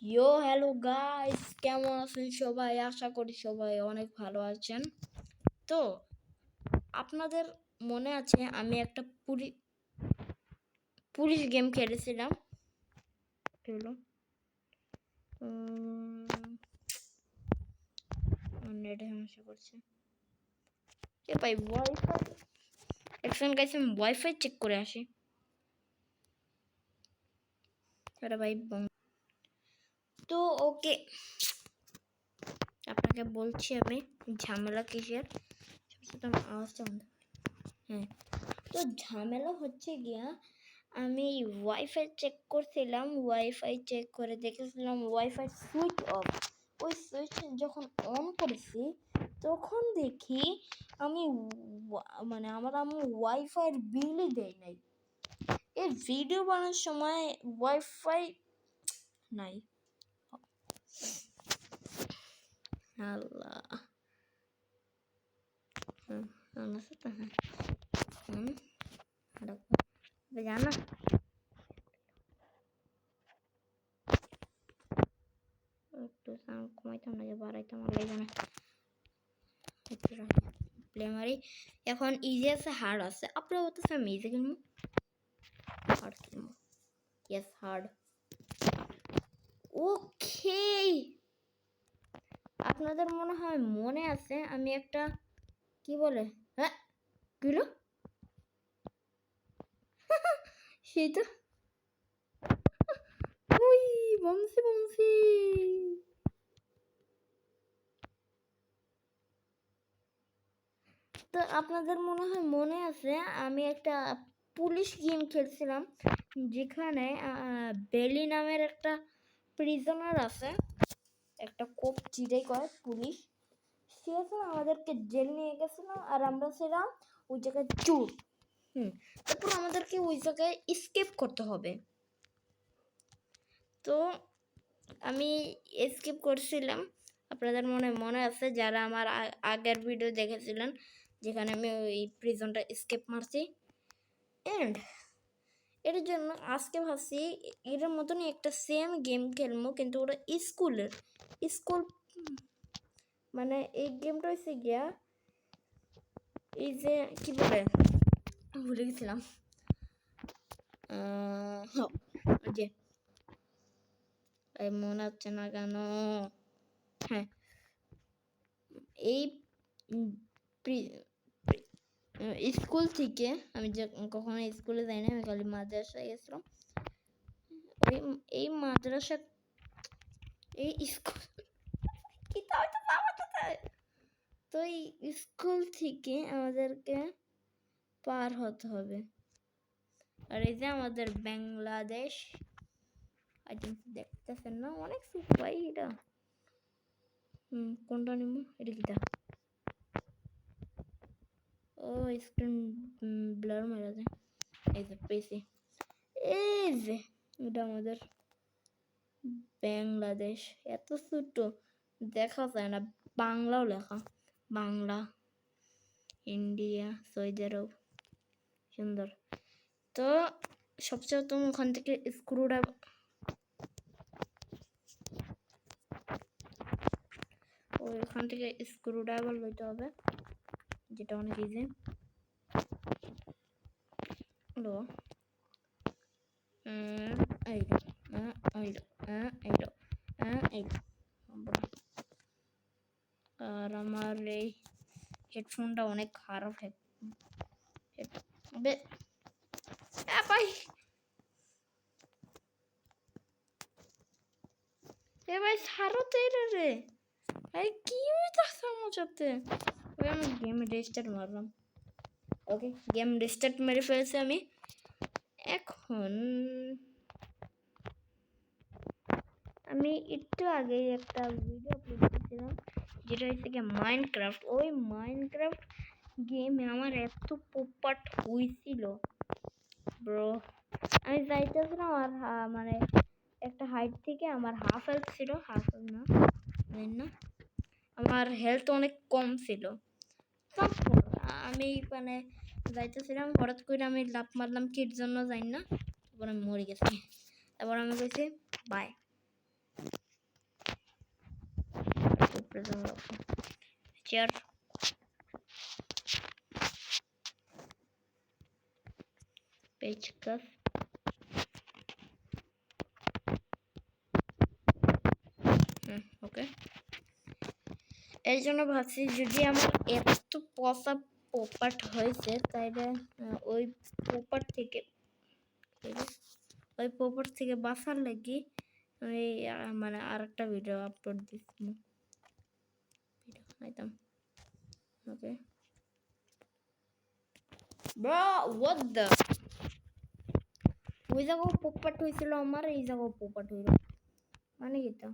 Hello guys, কেমন আছেন সবাই? আশা করি সবাই অনেক ভালো আছেন। তো আপনাদের মনে আছে আমি একটা পুলিশ গেম খেলেছিলাম। হলো নেটে সমস্যা করছে। ভাই ওয়াইফাই একশন গাইস, আমি ওয়াইফাই চেক করে আসি। আরে ভাই তো ওকে, আপনাকে বলছি আমি ঝামেলা কিসের। আওয়াজটা হ্যাঁ, তো ঝামেলা হচ্ছে গিয়া আমি ওয়াইফাই চেক করছিলাম। ওয়াইফাই চেক করে দেখেছিলাম ওয়াইফাই সুইচ অফ। ওই সুইচ যখন অন করেছি তখন দেখি আমি মানে আমার আম্মু ওয়াইফাইয়ের বিলই দেয় নাই। এই ভিডিও বানানোর সময় ওয়াইফাই নাই। আল্লাহ, জানা একটু সাউন্ড কমাইতাম না, যে বাড়াইতাম আর লাগে না। প্লে মারি। এখন ইজি আছে, হার্ড আছে। আপনারা বলতেছে আমি ইজি কিনবো, হার্ড কিনবো। Yes, hard. ওকে, আপনাদের মনে হয় মনে আছে আমি একটা কি বলে, হ্যাঁ কিলো সেই তো ওই বংশী বংশী। তো আপনাদের মনে হয় মনে আছে আমি একটা পুলিশ গেম খেলছিলাম, যেখানে বেলি নামের একটা প্রিজনার আছে, একটা কোপ চিড়াই করে পুলিশ। সে আমাদেরকে জেল নিয়ে গেছিল আর আমরা ছিলাম ওই জায়গায় চোর। তারপর আমাদেরকে ওই জায়গায় এসকেপ করতে হবে। তো আমি এসকেপ করছিলাম। আপনাদের মনে আছে যারা আমার আগের ভিডিও দেখেছিলেন, যেখানে আমি ওই প্রিজনটা এসকেপ মারছি। এন্ড এর জন্য আজকে ভাবছি এর মতনই একটা সেম গেম খেলবো, কিন্তু ওটা স্কুল মানে এই গেমটা হচ্ছে গিয়া এই যে কি বলে ভুলে গেছিলাম, যে মনে হচ্ছে না কেন। হ্যাঁ, এই স্কুল থেকে আমি যে কখনো স্কুলে যাই না, আমি খালি মাদ্রাসায় গেছিলাম। এই মাদ্রাসা এই স্কুল তো এই স্কুল থেকে আমাদেরকে পার হতে হবে। আর এই যে আমাদের বাংলাদেশ, দেখতেছেন না অনেক ভাই এটা। কোনটা নিব, এটা কিটা? ও স্ক্রিন ব্লার মেরা যায়। এই যে পেয়েছি, এই যে এটা আমাদের বাংলাদেশ। এত ছোট দেখা যায় না, বাংলাও লেখা, বাংলা, ইন্ডিয়া, সৌদি আরব, সুন্দর। তো সবচেয়ে প্রথম ওখান থেকে ওখান থেকে স্ক্রুড্রাইভার লইতে হবে, যেটা অনেক ইজি। হলো আর আমার এই হেডফোনটা অনেক খারাপ। ভাই ভাই ছাড়ো তো এটা রে ভাই, কি হইতাছে আমার সাথে? আমি গেম রেস্টার্ট মারলাম। ওকে, গেম রেস্টার্ট মেরে ফেলছি আমি। এখন আমি একটু আগে একটা ভিডিও আপলোড করেছিলাম, যেটা হচ্ছে কি মাইনক্রাফট। ওই মাইনক্রাফট গেমে আমার এত পোপাট হয়েছিল ব্রো, আমি যাইতেছিলাম আর মানে একটা হাইট থেকে আমার হাফ হেলথ ছিল, হাফ না না আমার হেলথ অনেক কম ছিল। তারপর আমি মানে যাইতেছিলাম, হঠাৎ করে আমি লাফ মারলাম, কির জন্য যাই না, তারপর আমি মরে গেছি। তারপর আমি কইছি বাই। চেয়ার পেচকস ওকে এর জন্য ভাবছি যদি আমার এত পয়সা পোপাট হয়েছে তাইলে ওই পোপাট থেকে বাঁচার লাগি আমি মানে আরেকটা ভিডিও আপলোড দিচ্ছি একদম ওকে ব্রো হোয়াট দ্য ওই জায়গাও পোপাট হয়েছিল আমার এই জায়গাও পোপাট হইল মানে কি তা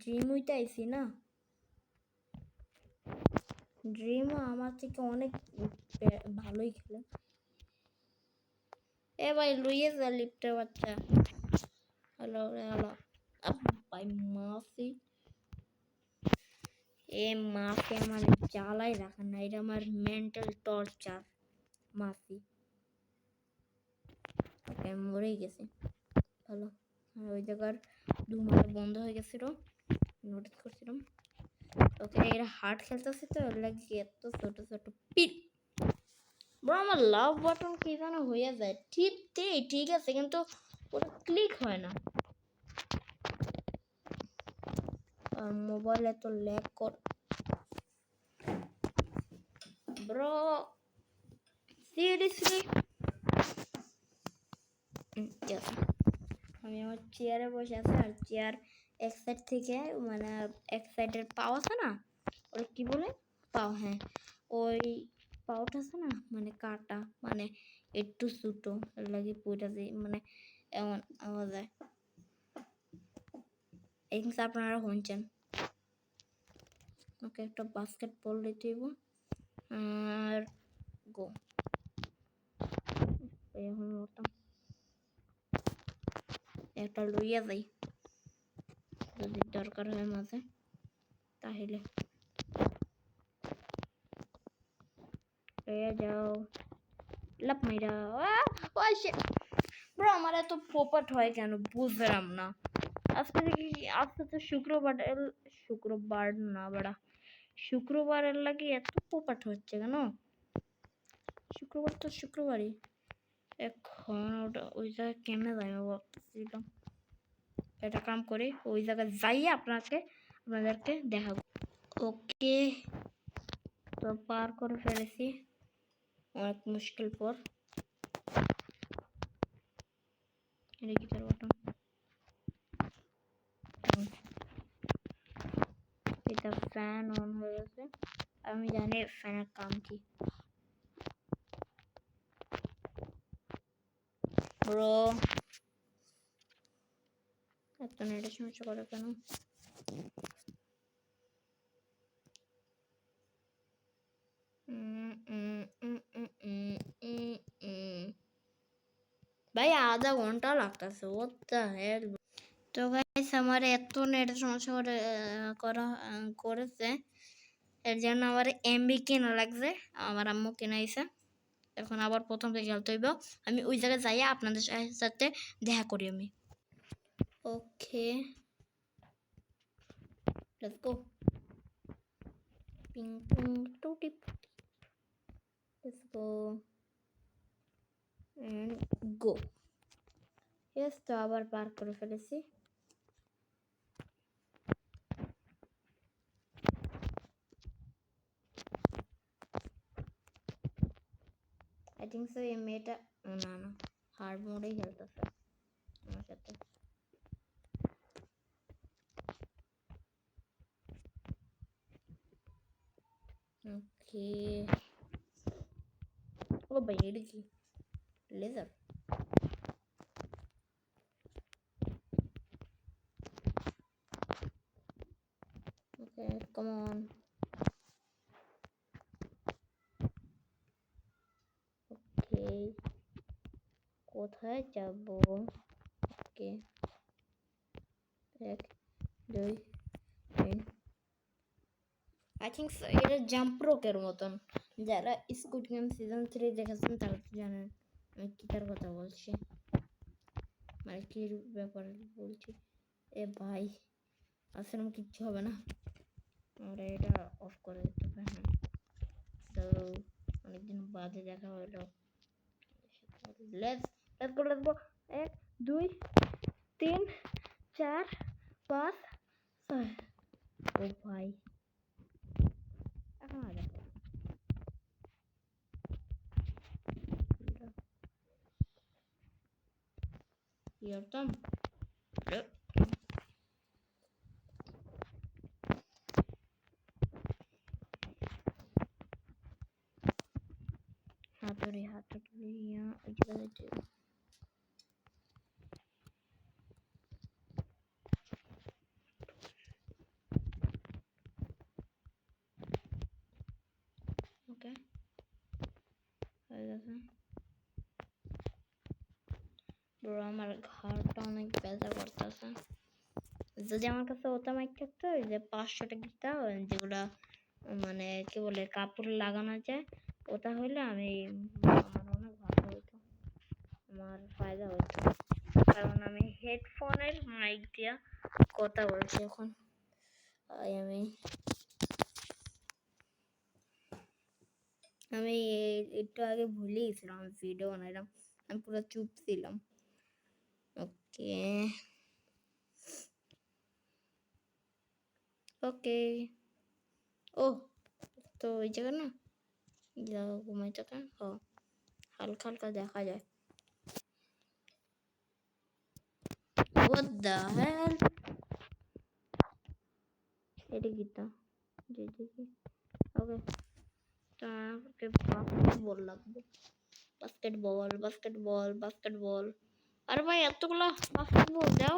ড্রিম উইতে আইছি না ড্রিমও আমার থেকে অনেক ভালোই খেলে এ ভাই লুইয়ে যা লিফটের বাচ্চা হ্যালো হ্যালো ভাই মাফি এ মাফি আমার জ্বালাই রাখা না এটা আমার মেন্টাল টর্চার মাফি ওকে মরেই গেছে ভালো ওই জায়গার ধুমাটা বন্ধ হয়ে গেছিল নোটিস করছিলাম ওকে এরা হার্ট খেলতেছে তো লাগে এত ছোট ছোট পিট ব্রো আমার লাভ বাটন কি যেন হয়ে যায় ঠিক আছে কিন্তু ওটা ক্লিক হয় না আর মোবাইল এত ল্যাগ কর ব্রো সিরিয়াসলি আমি আমার চেয়ারে বসে আছি আর চেয়ার এক সাইড থেকে মানে এক সাইডের পাও আছে না ওই কি বলে পাও হ্যাঁ ওই পাওটা আছে না মানে কাটা মানে একটু ছোটো লাগে পুইটা দিয়ে মানে এমন আওয়াজ হয় এই জিনিস আপনারা শুনছেন ওকে একটা বাস্কেটবল দিতে হইব আর গো এখন মতো একটা লইয়া যাই যদি দরকার হয় মাঝে তাহলে লইয়া যাও লাভ মাইরা ব্রো আমার এত পোপট হয় কেন বুঝলাম না আজকে তো শুক্রবার না বড়া শুক্রবারের লাগে এত পোপট হচ্ছে কেন শুক্রবার তো শুক্রবারই এখন ওটা ওই জায়গায় কেমনে যাই ভাবতেছিলাম একটা কাম করে ওই জায়গায় যাই আপনাদেরকে দেখাবো ওকে তো পার করে ফেলেছি অনেক মুশকিল পর রেজিস্টার বাটন এটা ফ্যান অন হয়ে গেছে আমি জানি ফ্যানের কাম কি ব্রো এত নেটের সমস্যা করে কেন ভাই আধা ঘন্টা লাগতেছে what the hell তো গাইস আমার এত নেটের সমস্যা করেছে এর জন্য আমার এমবি কেনা লাগছে আমার আম্মু কেনাইছে এখন আবার প্রথম থেকে খেলতে হইব আমি ওই জায়গায় যাই আপনাদের সাথে দেখা করি আমি okay let's go ping ping টুটি let's go and go yes তো আবার পার করে ফেলেছি আই থিঙ্ক সো এই মেয়েটা না হার্ড মোডেই খেলতেছে আমার সাথে ওকে ও ভাই এটা কি laser okay come on okay কোথায় যাব ওকে 1 2 3 আই থিঙ্ক এটা জাম্প রোকের মতন যারা স্কুড গেম সিজন 3 দেখেছেন তারা তো জানেন আমি কিটার কথা বলছি মানে কি ব্যাপার বলছি, এ ভাই আসলে কিচ্ছু হবে না, আমরা এটা অফ করে দিতে পারি। হ্যাঁ, তো অনেকদিন বাদে দেখা হলো। Let's let's go 1 2 3 4 5 6। ও ভাই এখন আগে কি করতাম হাতুড়ি ওই জায়গাতে ওকে হয়ে গেছে। ব্রো আমার ঘাড়টা অনেক ব্যথা করতেছে। যদি আমার কাছে ওটা মাইক থাকতো, ওই যে 500 টাকা যেগুলা মানে কি বলে কাপড় লাগানো যায়, ওটা হইলে আমি আমার অনেক ভালো হতো, আমার ফায়দা হতো। কারণ আমি হেডফোনের মাইক দিয়া কথা বলছি এখন। আমি আমি একটু আগে ভুলে গেছিলাম ভিডিও বানাইলাম, আমি পুরো চুপ ছিলাম। ওকে ওকে ও তো ওই জায়গা না ঘুমাই থাকে, হালকা হালকা দেখা যায়। What the hell? এটা কি তা দেখি। ওকে তারপরে বাস্কেটবল লাগবে, বাস্কেটবল। আরে ভাই এতগুলা বাস্কেটবল দাও।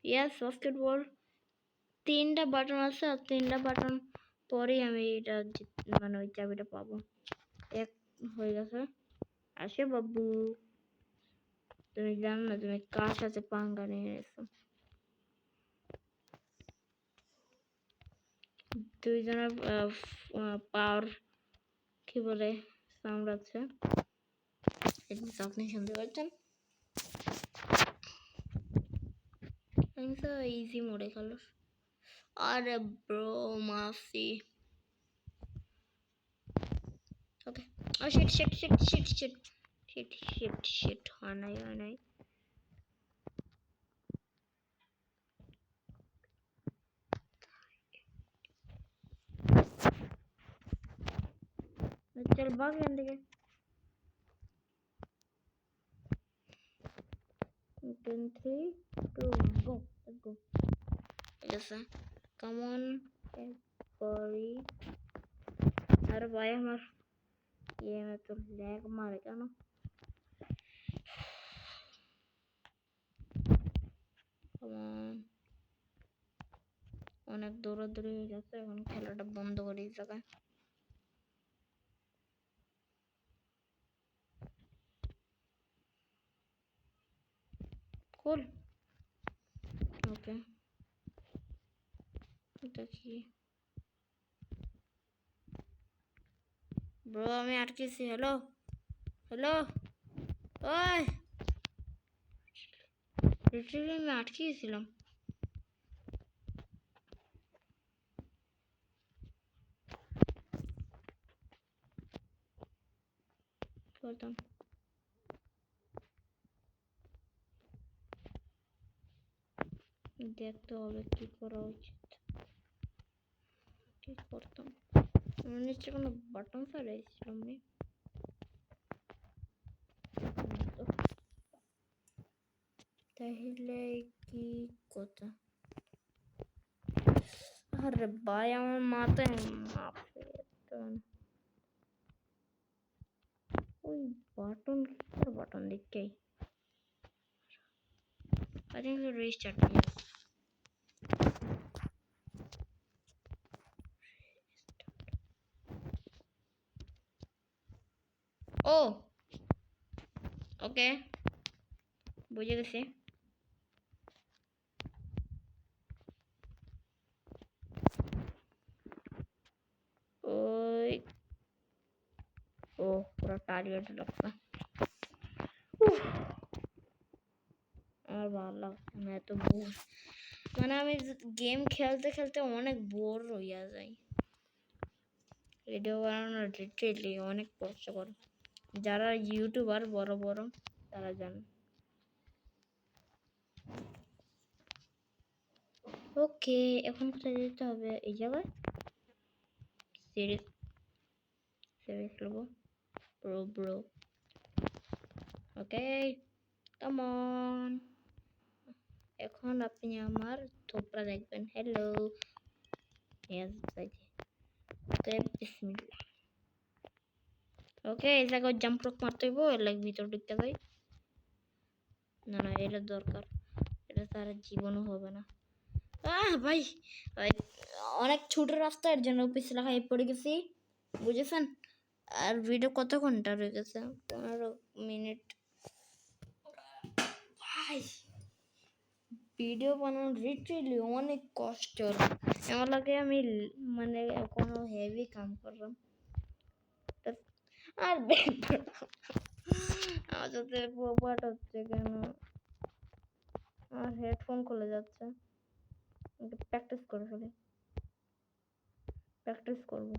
ইয়েস বাস্কেটবল, 3টা বাটন আছে, আর 3টা বাটন পরেই আমি এটা মানে ওই চাবিটা পাবো। এক হয়ে গেছে। আসে বাবু, তুমি জানো না তুমি কার সাথে পাঙ্গা নিয়ে এসো। দুইজনের পাওয়ার কি বলে সাউন্ড আছে, আপনি শুনতে পাচ্ছেন। আমি তো ইজি মোডে খেলো। আরে ব্রো মাফি। ওকে ও শিট হয় নাই। चल भाग यहाँ থেকে। 10 3 2 1 go let's go। yes sir come on everybody। अरे भाई हमार ये में तो लैग मारेगा ना। come on অনেক দৌড়াদৌড়ি হয়ে গেছে, এখন খেলাটা বন্ধ করে এই জায়গায়। খোল ওকে এটা কি ব্রো আমি আটকেছি। হ্যালো হ্যালো ওই লিটারালি আমি আটকে গেছিলাম। করতাম দেখতে হবে কি করা উচিত, কি করতাম। নিশ্চয় কোনো বাটন ফেলাইছিলাম আমি। তাহলে কি কথা, আরে ভাই আমার মাথায় ওই বাটন বাটন দেখে I think the restart yes. Oh okay বুঝে গেছি। ওই ও পুরো টার্গেট লাগবে। আমার ভালো লাগছে না এত বোর, মানে আমি গেম খেলতে খেলতে অনেক বোর হইয়া যাই। ভিডিও বানানো লিটারেলি অনেক কষ্টকর, যারা ইউটিউবার বড় বড় তারা জানে। ওকে, এখন কোথায় যেতে হবে? এই জায়গায় সিরিজ খেলবো। Bro okay, come on. এখন আপনি আমার থোপড়া দেখবেন। হ্যালো, ওকে বিসমিল্লাহ। ওকে, এই জায়গায় জাম্প রক মারতে হইব, এর লাগে ভিতর ঢুকতে যাই। না না, এটা দরকার, এটা তার জীবনও হবে না। ভাই ভাই, অনেক ছোট রাস্তা, এর জন্য পিছলা খাই পড়ে গেছি, বুঝেছেন? আর ভিডিও কত ঘন্টা রয়ে গেছে? 15 মিনিট। ভাই ভিডিও বানানো লিটারেলি অনেক কষ্ট। এমন লাগে আমি মানে কোনো হেভি কাম করলাম। আর আমার সাথে পোপাট হচ্ছে কেন? আমার হেডফোন খুলে যাচ্ছে। প্র্যাকটিস করে ফেলি, প্র্যাকটিস করবো।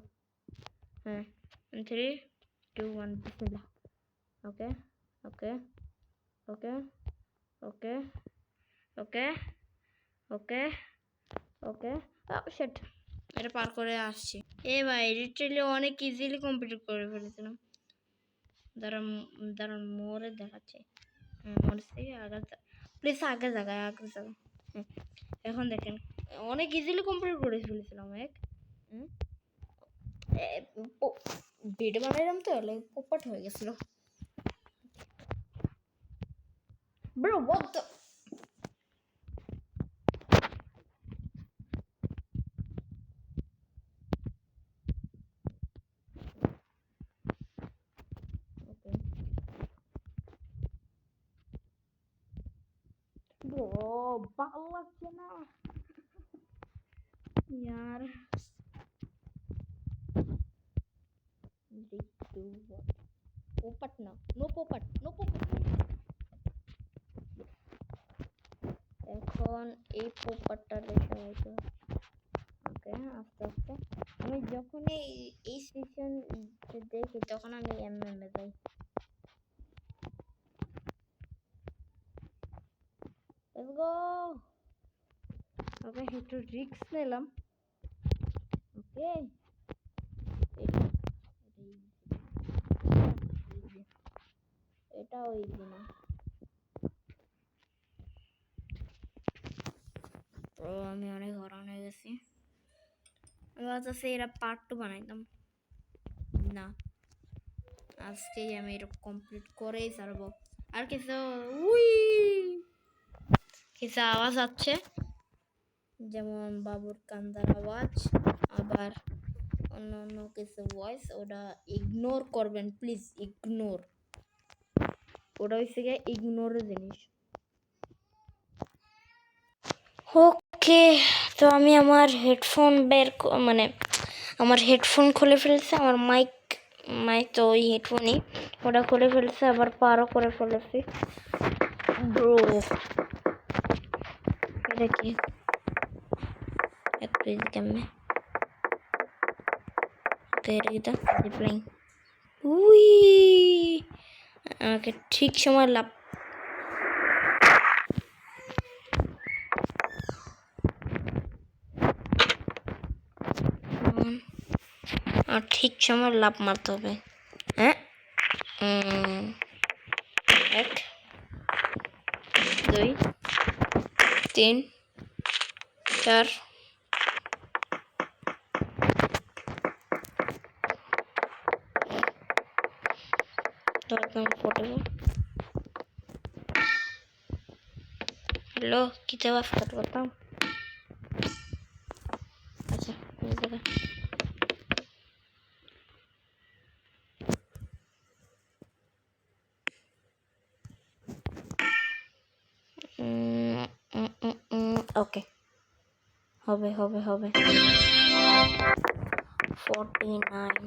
হ্যাঁ, 3 2 1 বিসমিল্লাহ। ওকে ওকে ওকে ওকে ওকে ওকে ওকে। শিট, এটা পার করে আসছি। ভাই লিটারালি অনেক ইজিলি কমপ্লিট করে ফেলেছিলাম। দাঁড়ান মোড়ে দেখাচ্ছে। মোড় থেকে আগে, প্লিজ আগে জায়গায় আগে জায়গায়। এখন দেখেন অনেক ইজিলি কমপ্লিট করে ফেলেছিলাম। ভিডিও বানাইলাম তো পোপট হয়ে গেছিল। ব্রো what the ব্রো ভালো লাগছে না यार। পোপট না, নো পোপট, নো পোপট। এখন এই পোপটটা রেখে হয়তো। ওকে, আস্তে আস্তে আমি যখনই এই সেকশন দেখি তখন আমি এমএমএ যাই। Let's go. ওকে, একটু রিস্ক নিলাম। ওকে, এটাও ইজি না। আমি অনেক হরান হয়ে গেছি। আমি ভাবতেছি এরা পার্ট 2 বানাইতাম না, আজকেই আমি এটা কমপ্লিট করেই ছাড়বো। আর কিছু কিছু আওয়াজ আছে, যেমন বাবুর কান্দার আওয়াজ, আবার অন্য অন্য কিছু ভয়েস, ওটা ইগনোর করবেন প্লিজ, ইগনোর। ওটা হচ্ছে গিয়ে ইগনোরের জিনিস। ওকে, তো আমি আমার হেডফোন মানে আমার হেডফোন খুলে ফেলেছে, আমার মাইক তো ওই হেডফোনই, ওটা খুলে ফেলেছে, আবার পারও করে ফেলেছি। ব্রো এটা কি একটু কেমনে? ওকে, এটা কি? রিপ্লাইং। উই, আমাকে ঠিক সময় লাভ। আর ঠিক সময় লাভ মারতে হবে। হ্যাঁ, 1 2 3 4 হ্যালো, কিতে বাস করতাম। আচ্ছা, ওকে, হবে হবে হবে। 49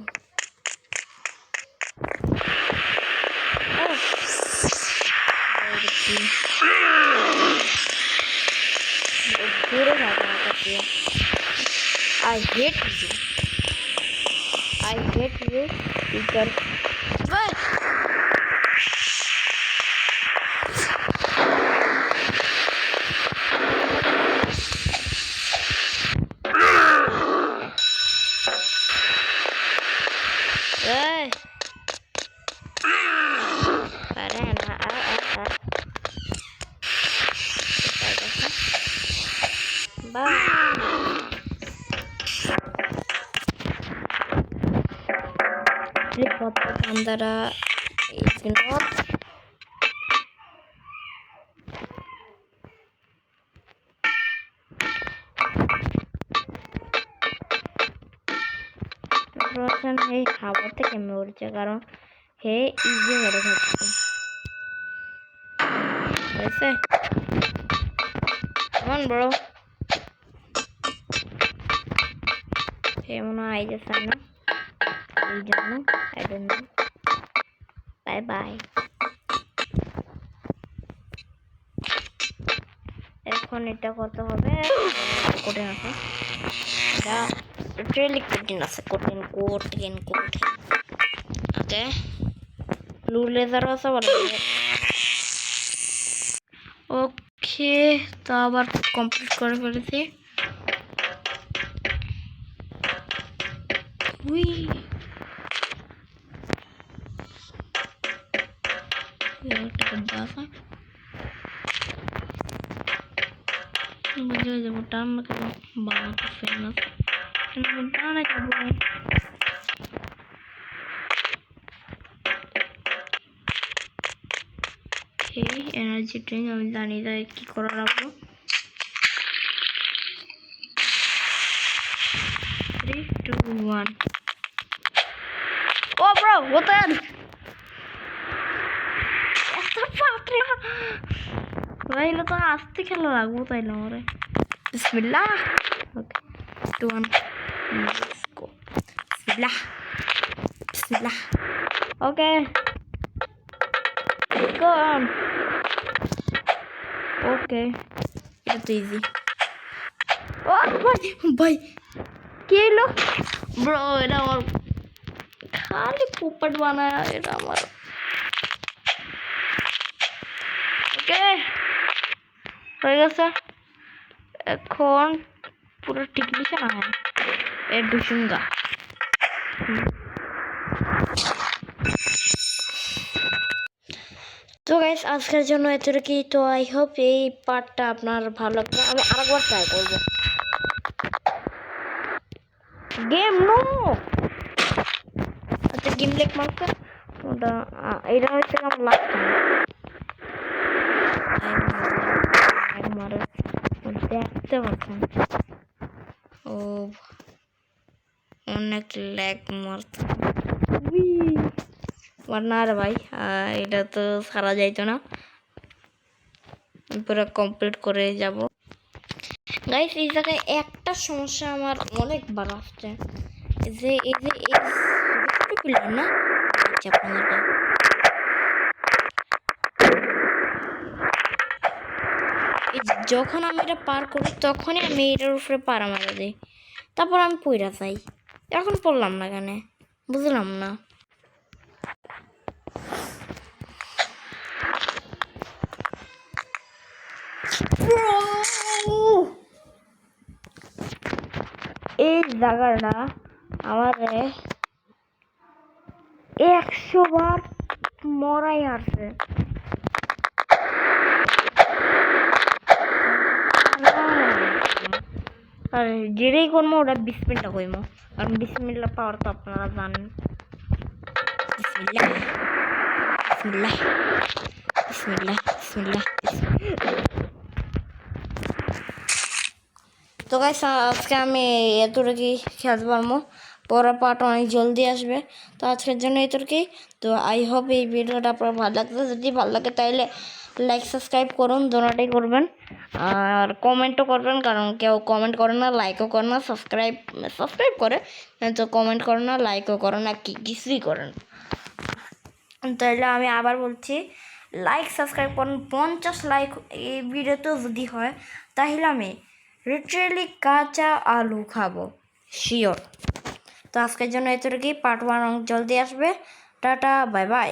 দিচ্ছি। দূরে থাকো আমার কাছে। I hate you. I hate you. Teacher. What? Hey. Report antara ignore Roshan এই হাওয়া থেকে মরছে কারণ হে ইজি মেরে খাচ্ছে হয়েছে কেমন বড় হে মনে হয় আইতেছে না এই জন্য I don't know bye bye এখন এটা কত হবে কঠিন আছে এটা রিয়েলি কঠিন আছে কঠিন ওকে ব্লু লেজার আছে বলে ওকে তো আবার কমপ্লিট করে ফেলেছি উই मुझे जब टाइम में करो बाबा का फेमस बताना क्या बोले एनर्जी ड्रिंक আমি জানি না কি করা রাখবো 3 2 1 ও ব্রো ওতেন এত পাত্রে ভাইলো তো আস্তে খেলা লাগবো তাই না ওরে বিসমিল্লাহ ওকে 2 1 লেটস গো বিসমিল্লাহ ওকে go on ওকে এটা তো ইজি ও ভাই কি হলো ব্রো এটা আমার খালি পোপট বানায় এটা আমার ওকে হয়ে গেছে এখন পুরো টিকলিশন আছে এ দুশুঙ্গা তো গাইস আজকের জন্য এতটুকুই তো আই হোপ এই পার্টটা আপনার ভালো লাগবে আমি আরেকবার ট্রাই করব গেম নো আচ্ছা গেম লেক মার্কা ওটা এটা হচ্ছে আমার লাস্ট আমার দেখতে পাচ্ছেন ও অনেক ল্যাগ মারছে না রে ভাই এটা তো সারা যাইতো না পুরো কমপ্লিট করে যাব গাইস এই জায়গায় একটা সমস্যা আমার অনেকবার আসছে যে এই না আপনাদের যখন আমি এটা পার করি তখনই আমি এটার উপরে পাড়া মারা দিই তারপর আমি পইরা যাই এখন পড়লাম না কেন বুঝলাম না এই জায়গাটা আমার 100 বার মরাই আসছে আর যেটাই করবো ওটা বিসমিল্লাহ কইমো কারণ বিসমিল্লাহ পাওয়ার তো আপনারা জানেন বিসমিল্লাহ বিসমিল্লাহ বিসমিল্লাহ বিসমিল্লাহ তো গাইস আজকে আমি এতটুকুই খেলতে পারবো পরের পার্ট অনেক জলদি আসবে তো আজকের জন্য এতটুকুই তো আই হোপ এই ভিডিওটা আপনার ভালো লাগছে যদি ভালো লাগে তাহলে লাইক সাবস্ক্রাইব করুন দোনোটাই করবেন আর কমেন্টও করবেন কারণ কেউ কমেন্ট করে না লাইকও করে না সাবস্ক্রাইব করে তো কমেন্ট করে না লাইকও করে না কিছুই করেন তাহলে আমি আবার বলছি লাইক সাবস্ক্রাইব করুন। 50 লাইক এই ভিডিওতেও যদি হয় তাহলে আমি লিটারেলি কাঁচা আলু খাবো, শিওর। তো আজকের জন্য এতটুকুই, পার্ট 1 অনেক জলদি আসবে। Tata, bye bye.